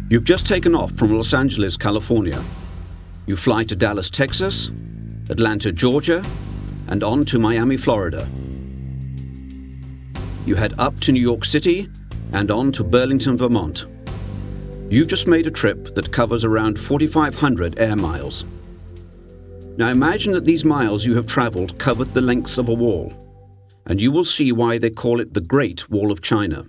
You've just taken off from Los Angeles, California. You fly to Dallas, Texas, Atlanta, Georgia, and on to Miami, Florida. You head up to New York City and on to Burlington, Vermont. You've just made a trip that covers around 4,500 air miles. Now imagine that these miles you have traveled covered the length of a wall, and you will see why they call it the Great Wall of China.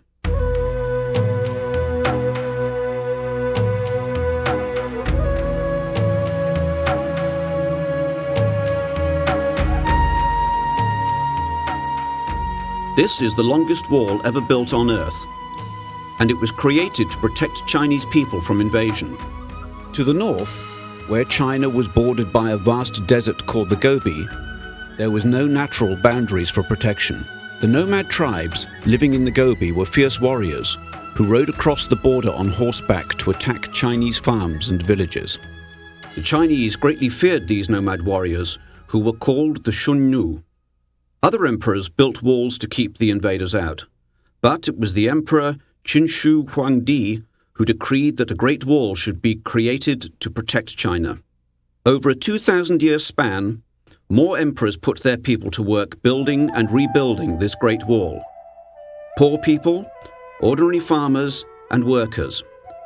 This is the longest wall ever built on Earth, and it was created to protect Chinese people from invasion. To the north, where China was bordered by a vast desert called the Gobi, there was no natural boundaries for protection. The nomad tribes living in the Gobi were fierce warriors who rode across the border on horseback to attack Chinese farms and villages. The Chinese greatly feared these nomad warriors, who were called the Shunnu. Other emperors built walls to keep the invaders out, but it was the Emperor Qinshu Huangdi who decreed that a great wall should be created to protect China. Over a 2,000-year span, more emperors put their people to work building and rebuilding this great wall. Poor people, ordinary farmers and workers,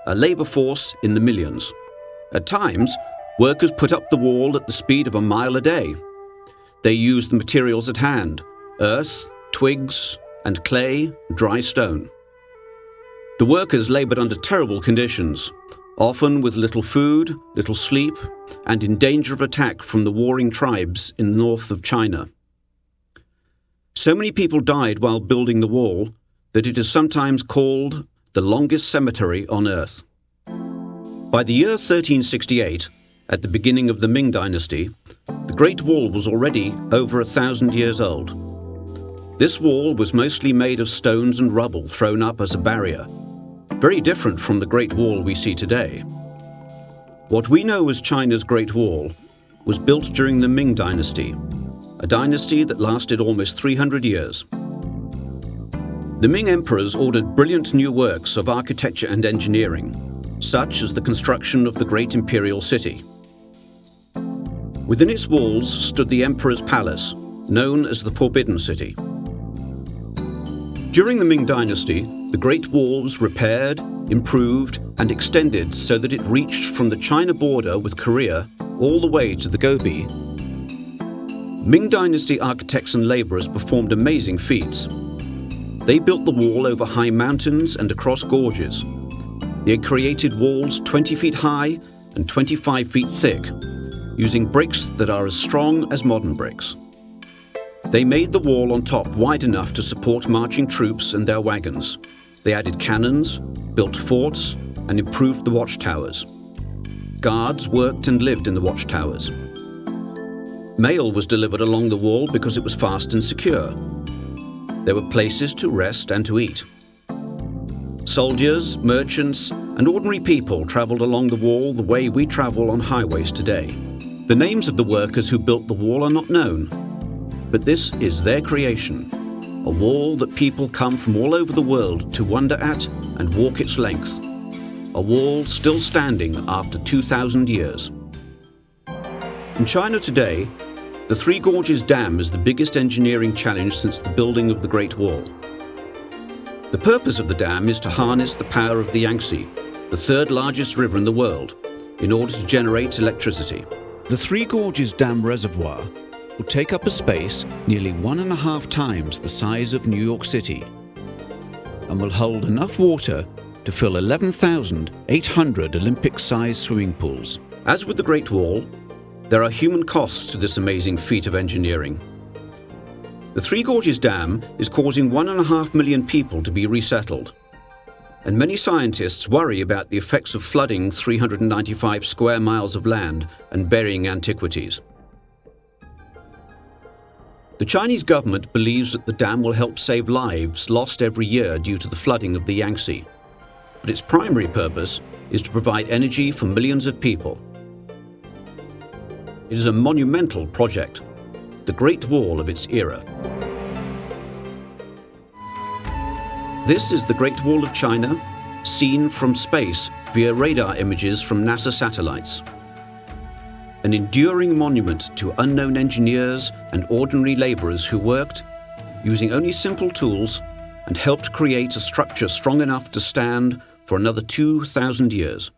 a labor force in the millions. At times, workers put up the wall at the speed of a mile a day. They used the materials at hand: earth, twigs, and clay, dry stone. The workers labored under terrible conditions, often with little food, little sleep, and in danger of attack from the warring tribes in the north of China. So many people died while building the wall that it is sometimes called the longest cemetery on Earth. By the year 1368, at the beginning of the Ming Dynasty, the Great Wall was already over 1,000 years old. This wall was mostly made of stones and rubble thrown up as a barrier, very different from the Great Wall we see today. What we know as China's Great Wall was built during the Ming Dynasty, a dynasty that lasted almost 300 years. The Ming emperors ordered brilliant new works of architecture and engineering, such as the construction of the great imperial city. Within its walls stood the emperor's palace, known as the Forbidden City. During the Ming Dynasty, the Great Wall was repaired, improved, and extended so that it reached from the China border with Korea all the way to the Gobi. Ming Dynasty architects and laborers performed amazing feats. They built the wall over high mountains and across gorges. They created walls 20 feet high and 25 feet thick, using bricks that are as strong as modern bricks. They made the wall on top wide enough to support marching troops and their wagons. They added cannons, built forts, and improved the watchtowers. Guards worked and lived in the watchtowers. Mail was delivered along the wall because it was fast and secure. There were places to rest and to eat. Soldiers, merchants, and ordinary people traveled along the wall the way we travel on highways today. The names of the workers who built the wall are not known, but this is their creation, a wall that people come from all over the world to wonder at and walk its length, a wall still standing after 2,000 years. In China today, the Three Gorges Dam is the biggest engineering challenge since the building of the Great Wall. The purpose of the dam is to harness the power of the Yangtze, the third largest river in the world, in order to generate electricity. The Three Gorges Dam reservoir will take up a space nearly 1.5 times the size of New York City and will hold enough water to fill 11,800 Olympic-sized swimming pools. As with the Great Wall, there are human costs to this amazing feat of engineering. The Three Gorges Dam is causing 1.5 million people to be resettled, and many scientists worry about the effects of flooding 395 square miles of land and burying antiquities. The Chinese government believes that the dam will help save lives lost every year due to the flooding of the Yangtze, but its primary purpose is to provide energy for millions of people. It is a monumental project, the Great Wall of its era. This is the Great Wall of China, seen from space via radar images from NASA satellites. An enduring monument to unknown engineers and ordinary laborers who worked, using only simple tools, and helped create a structure strong enough to stand for another 2,000 years.